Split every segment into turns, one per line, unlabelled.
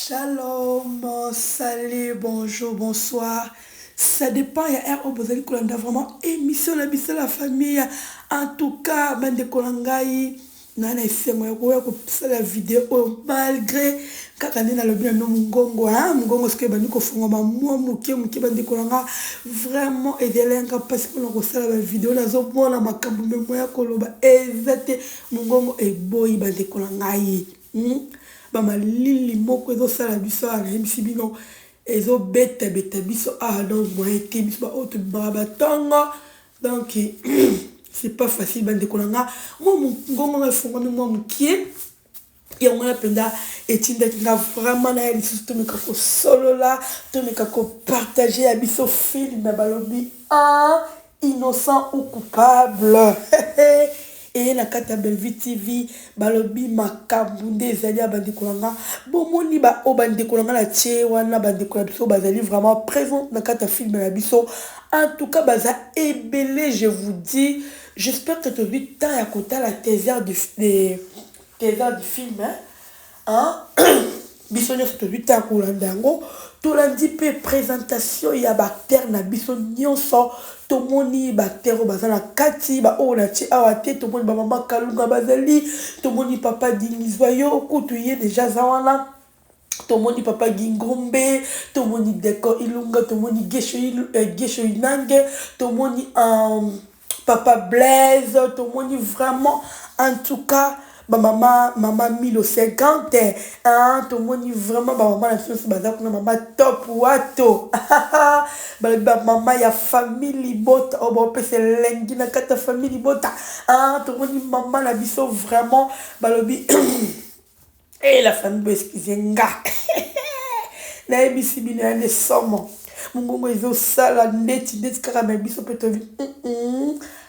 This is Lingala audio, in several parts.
Shalom, salut, bonjour, bonsoir. Ça dépend, il y a un au Bozali Kolanda vraiment émission la famille. En tout cas, Mande Kolangai, nana ese moya ko la vidéo malgré kaka nena lobi na mungongo mungongo ce que bandi ko fonga ba moi muke bandi kolanga vraiment edelenga parce que ko sala la vidéo na zo bona makambo me moya ko loba ezate mungongo e boy bandi kolangai. Bamalili moko ezosala biso anayebisi bino ezobeta biso donc moye te biso baoyo tobimaka batongo donc c'est pas facile bandeko na nga mwa ngongo nga efungwami mwa mokie yango wana mpenza etindaki nga vraiment na ya lisusu tomeka kosolola tomeka kopartage ya biso film na balobi innocent ou coupable et na kata Bellevue TV balobi makambo nde ezali ya bandeko na nga bomoni o bandeko na nga na tie wana bandeko na biso bazali vraiment présent na kata film na biso. En tout cas baza ebele, je vous dis, j'espère que tu as vu tant à côté la thésard du film biso nyonso tobi ta kolanda yango tolandi mpe présentation ya bacteur na biso nyonso tomoni bacteur oyo baza na kati baoyo na tie awa te tomoni bamama kalunga bazali tomoni papa dingizwayo kutu ye deja aza wana tomoni papa gingombe tomoni deko ilunga tomoni gesho inange tomoni papa blaise tomoni vraiment en tout cas maman Milo 50 tomoni vraiment maman na sosi baza kuna mama top wato maman ya famille bota bopesa elengi na kata famille bota tomoni maman na biso vraiment balobi et la famille excusez nga nayebisi bino ya nde somo mongongo ezosala ndeti kaka na biso mpe tobi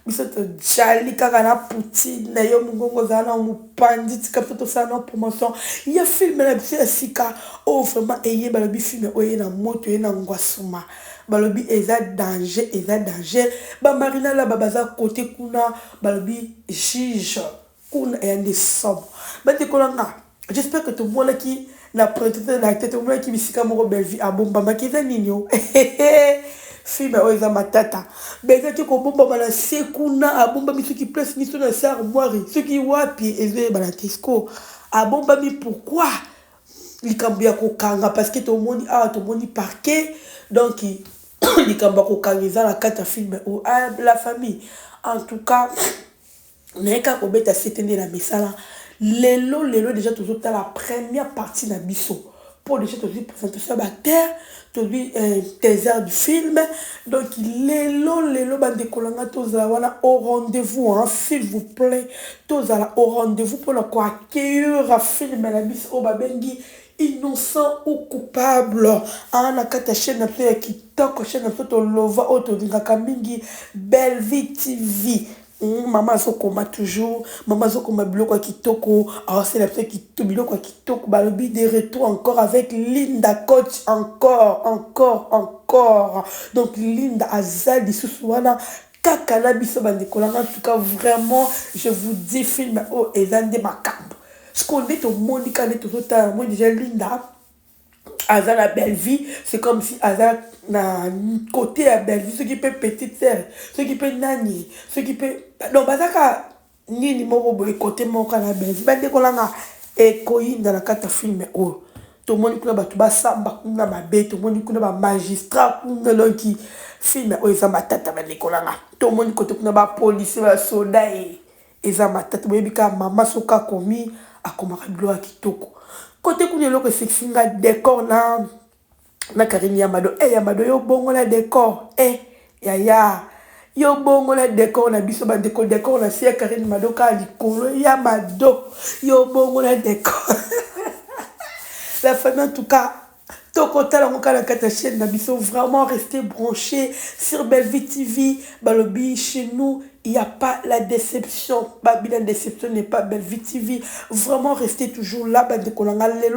biso tojali kaka na poutine na yo mongongo ozala na mopandi tika mpe tosala na promotion ya filme na biso ya sika oyo vraiment eye balobi filme oyo ye na moto ye na ngwasuma balobi eza danger bamarinala babaza kote kuna balobi juge kuna eya nde somo batekolanga. J'espère que tout le monde qui n'a présenté la tête, tout le monde qui visite mon Bellevue à bomba makiza nino. Film oza matata. Beza ki ko bomba bala sekuna a bomba mi ceux qui place ni sur la armoire, ceux qui wapi eze bala tesco. A bomba mi pourquoi? Likambia ko kanga parce que tout le monde parquet donc likamba ko kangiza la carte film ou la famille. En tout cas, neka ko beta setende la misala. Lelo déjà toujours dans la première partie de biso pour déjà toujours présentation bacteur toujours thésard du film donc lelo bande kolanga tozala wana au rendez-vous s'il vous plaît tozala au rendez-vous pour accueillir film la biso au babengi innocent ou coupable na kata chaîne na ya kitoko chaîne na to lova auto ngaka mingi Bellevue TV. Maman azokoma toujours maman azokoma biloko ya kitoko c'est la petite qui biloko ya kitoko balobi de retour encore avec Linda coach encore donc Linda azali lisusu wana kaka na biso bandekolanga. En tout cas vraiment je vous dis film o eza nde makambo ce qu'on est au monde quand est tout ça moi déjà Linda Aza la Bellevue, c'est comme si Aza na côté à Bellevue, ce qui peut petite sœur, ce qui peut nani, ce qui peut donc bazaka nini moko boy côté moko na Bellevue. Bande kolanga e koyi dans la carte film o. Tout le monde kuna batu ba samba kuna ba be, tout le monde kuna ba magistrat kuna loki film o eza matata bande kolanga. Tout le monde côté kuna ba police ba soda e eza matata boyebi ka mama soka komi akomaka bilo ya kitoko. Côté kuna loko sexinga décor na Karine Yamado Yamado yo bongo la décor ya yo bongo la décor na biso ba décor na sia Karine Madoka likolo Yamado yo bongo la décor la famille en tout cas tokota la moka la kata chaîne na biso vraiment restez branchés sur Bellevue TV balobi chez nous il n'y a pas la déception. La déception n'est pas Bellevue TV. Vraiment, restez toujours là.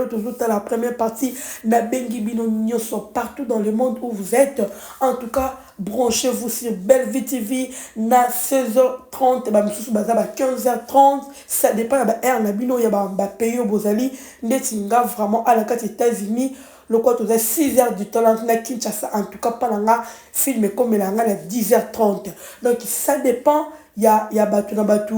Toujours dans la première partie. Na bengi bino nyonso partout dans le monde où vous êtes. En tout cas, branchez-vous sur Belle Vie TV na 16h30 ba misusu baza ba 15h30 ça dépend ba heure na bino ya ba pays bozali ndeti nga vraiment à la carte États-Unis le quoi 6h du temps na Kinshasa en tout cas pas nga film comme la nga à 10h30 donc ça dépend ya batu na batu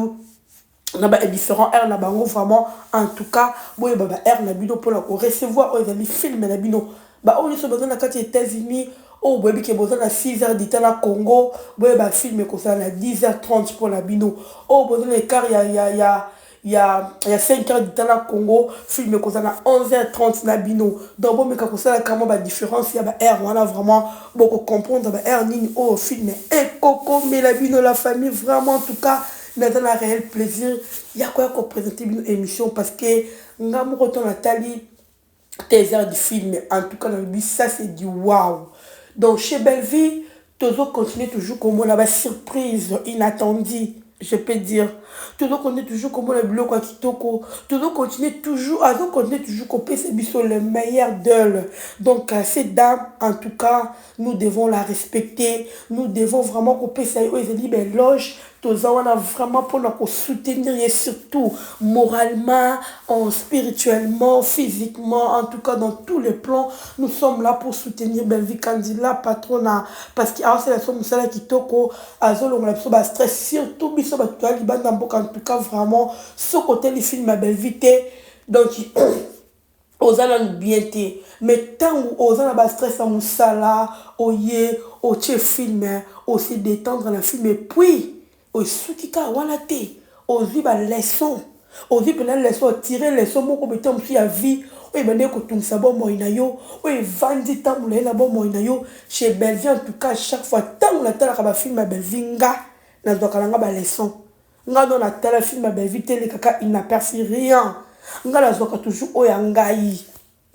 on a différents airs là-bas vraiment en tout cas moi bah air na bino pour la recevoir les films na bino bah on est besoin na carte États-Unis oh boy qui besoin à 6h du temps na Congo boy bah film comme ça à 10h30 pour la bino oh besoin les car il y a 5h du temps na Congo film comme ça à 11h30 na bino donc bon mais comme ça là comment bah différence il y a bah air voilà vraiment beaucoup comprendre bah air ni oh film et coco mais la bino la famille vraiment en tout cas mais dans un réel plaisir il y a quoi qu'on présenter une émission parce que nga mo retourne Nathalie tes heures du film en tout cas dans le but ça c'est du waouh donc chez Belleville toujours continuer toujours comme on a surprise inattendue je peux dire toujours continuer toujours comme on a bloqué quoi kitoko toujours continuer toujours qu'on peut se biso le meilleur d'elle donc cette dame en tout cas nous devons la respecter nous devons vraiment qu'on peut ça et libre loge tous on a vraiment pour nous soutenir et surtout moralement spirituellement physiquement en tout cas dans tous les plans nous sommes là pour soutenir Belleville candidat patronat parce que c'est la somme ça qui toko azolo on a besoin de stress surtout biso batwa libanda mboka en tout cas vraiment ce côté les films à Belleville donc aux allants bien mais tant aux allants stress à moussala oye au film aussi détendre la film et puis au soukika wala te ozi ba leçon ozi pena leçon tirer leçon moko betam si ya vie oye bande ko tungisa bo moina yo oye vandi tamula na bo moina yo chez Belleville en tout cas chaque fois tant la tala ka ba film à Belleville nga na dokalanga ba leçon nga dans la tala film à Belleville tele kaka il n'aperçoit rien nga la zoka toujours oya ngai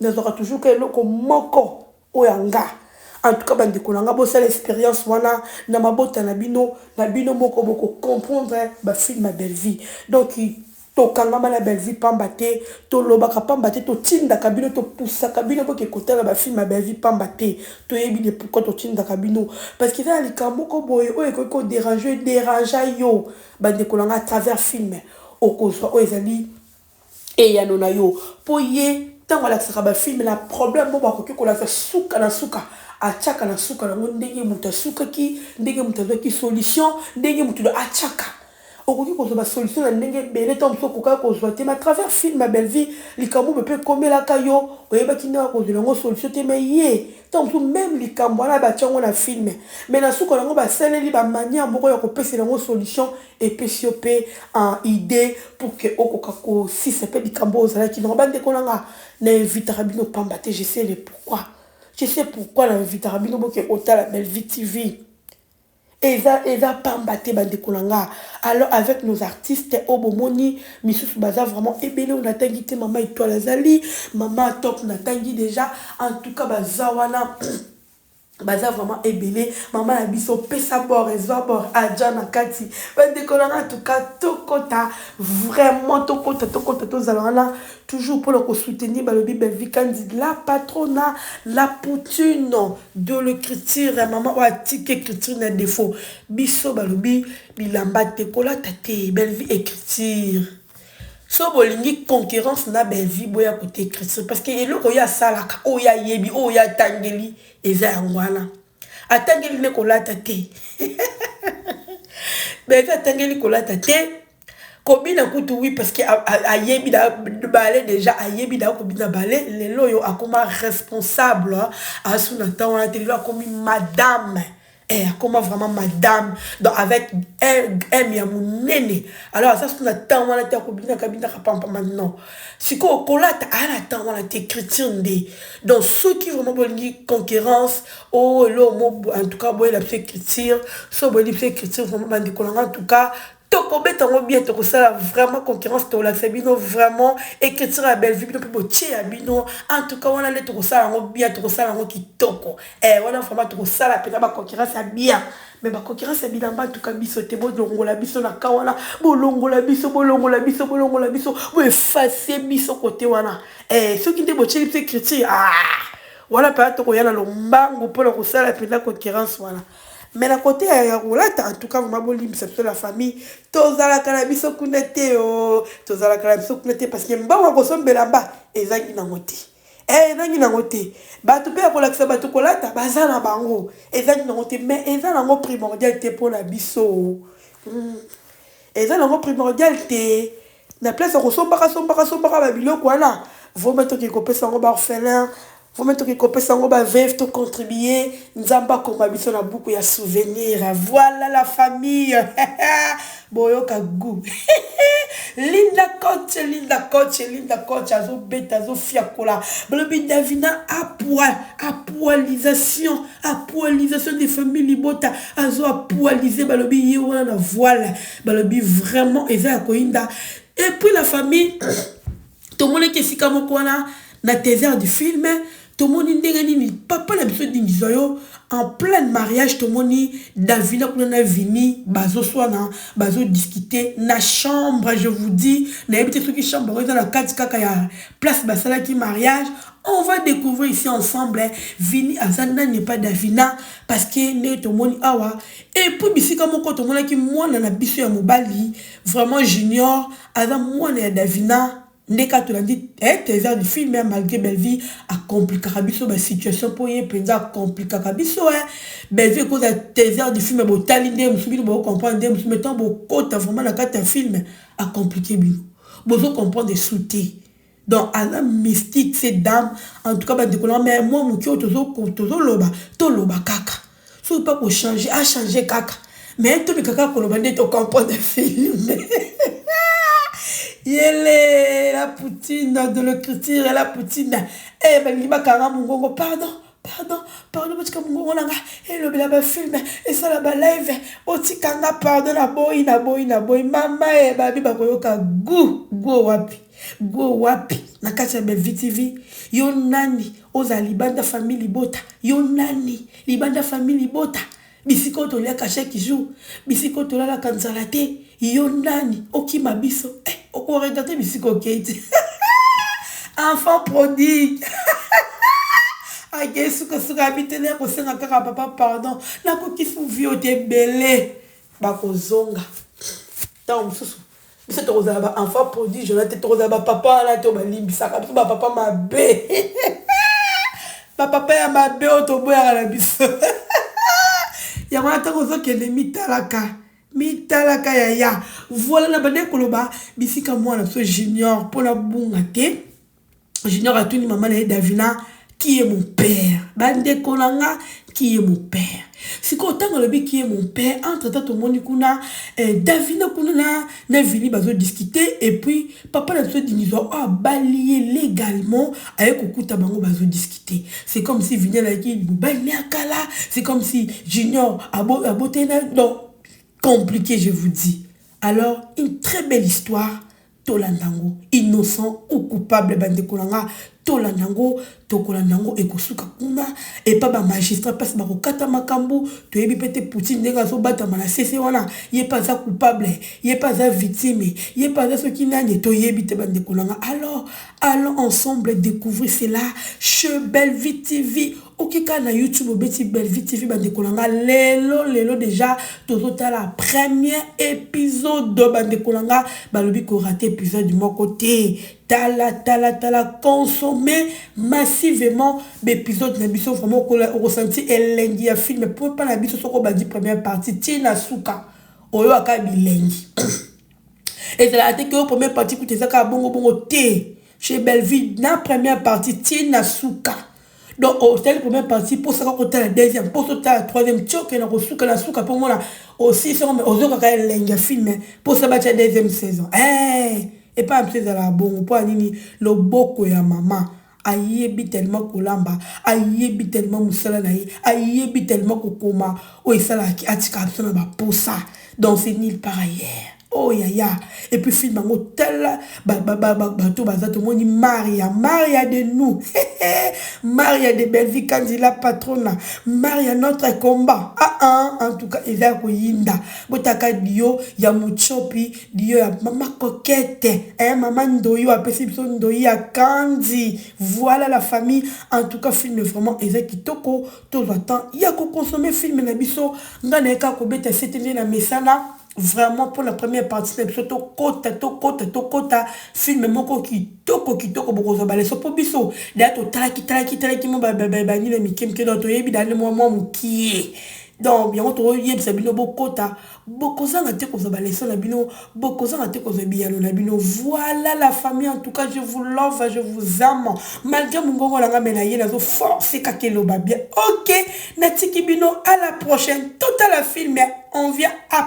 na zoka toujours ke loko moko oya nga en tout cas bande kolanga bo ça l'expérience wana na mabota na bino moko boko comprendre ba film à Belleville donc to kangama la Belleville pambate to lobaka pambate to tinda kabino to poussa kabino bo ke kotela ba film à Belleville pambate to yebi pourquoi to tinda kabino parce que ça likambo ko boye o ko déranger yo bande kolanga à travers film o ko so o ezali et ya nona yo po ye tango la tsaka film la problème bo ba ko la suka na suka achaka na suka na ndenge muta suka ki ndenge muta ki solution ndenge muta achaka okoki ko ba solution na ndenge bele tom so ko ka ko zo te à travers film à Belleville likambo be pe komela kayo oyeba kina ko zo ngo solution te mais ye tom so même likambo na ba tchango na film mais na suka ngo ba seleli ba manière moko ya ko pesa ngo solution et pesiope en idée pour que okoka ko si c'est pas likambo za ki no bande ko nga na invite rabino pambate je sais le pourquoi. Je sais pourquoi la vitamine boke ota la Belleville TV. Eza pambate bande kolanga. Alors avec nos artistes Obomoni, Misusu Baza vraiment ebele on a tangi te maman étoile azali, maman top on a tangi déjà en tout cas bazawana baza vraiment ebele maman la biso pesa bord ezabor adja na kati bande kolanga en tout cas tokota vraiment tokota tozalana toujours pour le soutenir balobi Belleville candidat la patronat la poutine de l'écriture maman wa tique écriture na défaut biso balobi bilamba te kolata te Belleville écriture so bolingi concurrence na Belleville boya côté écriture parce que eloko ya salaka oya yebi oya tangeli eza yangwana atangeli ne kolata te mais atangeli kolata te kobina kutu oui parce que ayebi da balé déjà ayebi da kobina balé lelo yo akoma responsable asuna tawana te lelo akomi madame comment vraiment madame donc avec un yamunene alors ça c'est on attend on a été kobina kabina kapampa maintenant si ko kolata ala attend on a été écriture ndé donc ceux qui vraiment bolingi concurrence oh lo mo en tout cas boy la écriture so boy la écriture vraiment bandi kolanga en tout cas tokobeta ngo bien tokosala vraiment concurrence to la sebino vraiment écriture à Belleville bino pe botie ya bino en tout cas on a le tokosala ngo bien tokosala ngo kitoko on a vraiment tokosala pe ba concurrence à bien mais ba concurrence à bien en tout cas biso te bo longola biso na kawana bolongola biso bo effacer biso côté wana ceux qui te botie écriture voilà pas to ko yana lombango pour le kosala pe la concurrence voilà mais na côté ya kolata en tout cas vraiment bolimbisa biso la famille tozalaka na biso kuna te o tozalaka na biso kuna te parce que mbongo kosombela mba ezangi nango te ezangi nango te bato mpe ya kolakisa bato kolata baza na bango ezangi nango te mais eza nango primordial te mpona biso eza nango primordial te na place ya kosombaka babiloko wana voma toki kopesa yango baorphelin voma toki kopesa yango baveuve to contribuer nzambe akoma biso na buku ya souvenir voilà la famille boyoka gu linda coach azobeta azofiakola balobi davina apoilisation des familles libota apoilise balobi ye wana na voile balobi vraiment eza ya koyinda et puis la famille tout le monde qui est comme quoi na teaser du film tout le monde ndengani papa na biso dingizoyo en plein mariage tout le monde Davina kuna vini bazo swana bazo discuter na chambre je vous dis na habité ceux qui chambre dans la carte kaka ya place basala qui mariage on va découvrir ici ensemble vini azana n'est pas Davina parce que ne tout le monde awa et puis bisi comme ko tout le monde qui moi na biso ya mobali vraiment junior azan moi na Davina ndeka tu dit teaser du film malgré Belleville a compliqué biso ba situation pour y penza compliqué biso Belleville cause teaser du film bo talinde musubi bo comprendre musubi metant bo kota vraiment la carte film a compliqué bio bozo comprendre des sous-té donc à la mystique ces dames en tout cas ba décoller mais moi mon kio tozo loba to loba kaka so pas pour changer a changer kaka mais to bi kaka ko loba ndé to comprendre film Yele, la poutine de l'écriture, la poutine. Eh ben, il m'a carrément mon gongo, pardon, parce que mon gongo, et le bel film, et ça la live, oti kanga, pardon, na boy, mama, eh, babi, bakoyoka, go wapi, na kati ya BVTV, yo nani, oza libanda famille libota, yo nani, libanda famille libota, bisiko to lia caché qui joue, bisiko to la kanzala te, yo nani, oki mabiso, oko regarder bisiko Kate. Enfant prodigue. Age suka habite ne ko senga kaka papa pardon, na ko kifu vio te belé, bako zonga. Tant mususu. Biso to kozaba enfant prodigue, je na te to kozaba papa na to balimbisa ka ba papa mabe. Ba papa ya mabe o to boya la biso. Ya wana ta kozo kende mitalaka ya voilà na bande koloba bisika mwana so junior pour la bunga te junior a tout ni maman na Davina qui est mon père bande kolanga qui est mon père siko tango lobi qui est mon père entre temps tout monde kuna Davina kuna na vini bazo discuter et puis papa na so dinizo a balié légalement avec okuta bango bazo discuter c'est comme si vini la ki bali akala c'est comme si junior abotena donc compliqué, je vous dis. Alors, une très belle histoire. Tolandango, innocent ou coupable, bande kolanga. Tolandango, tokolandango, ekosuka kuna. Et pas ba magistrat, passe bako kata makambu. To yebi pete Poutine, nega so bata mana sese wana. Yé pas ça coupable, yé pas ça victime, yé pas ça ce qui n'a ni to yebi te bande kolanga. Alors, allons ensemble découvrir cela. Chez Belleville TV. Okika na YouTube obeti Belleville TV bande kolanga lelo déjà tozota la premier épisode de bande kolanga balobi ko raté épisode du mon côté tala consommer massivement l'épisode na biso vraiment ko ressenti elengi ya film pour pas na biso soko badi première partie tina suka oyo aka bilengi et c'est la tête que première partie pour ça ka bongo té chez Belleville na première partie tina suka. Donc, c'est la première partie, pour ça qu'on la deuxième, pour ça la troisième, tu vois, qu'on a reçu que la souka pour moi, aussi, on a un film, pour ça, la deuxième saison. Et pas un peu de la bonne, pour aller le boko ya maman. Ayebi tellement kolamba, ayebi tellement musala naïe, ayebi tellement kokoma, ou ça la qui atika absolument ba pour ça. Donc, c'est nul par ailleurs. Oh ya et puis film tel tout baza tout monde Maria de nous Maria de Belleville Kandila Patrona, Maria notre combat. En tout cas, il va Yinda. Botaka Dio, ya Muchopi, Dio ya Mama Coquette, Maman Ndoyo, Apesipso Ndoyi, à Kandi. Voilà la famille. En tout cas, film vraiment Ezekitoko. Tout le temps, il y a qu'à consommer film Nabiso. Naneka Kobeta, c'était la Messana. Vraiment pour la première partie surtout kota film moko kitoko bokozo bale so pobiso da to talaki mo ba ni le mikem ke do to yebi dale mo mukie donc bien to yeb sa bino bokota bokoza na te kozo bale so na bino bokoza na te kozo biyano na bino. Voilà la famille, en tout cas je vous love, je vous aime malgré mon gongo la ngamela ye na zo forcer kakelo ba bien. OK, natiki bino à la prochaine. Tout à la film, on vient après.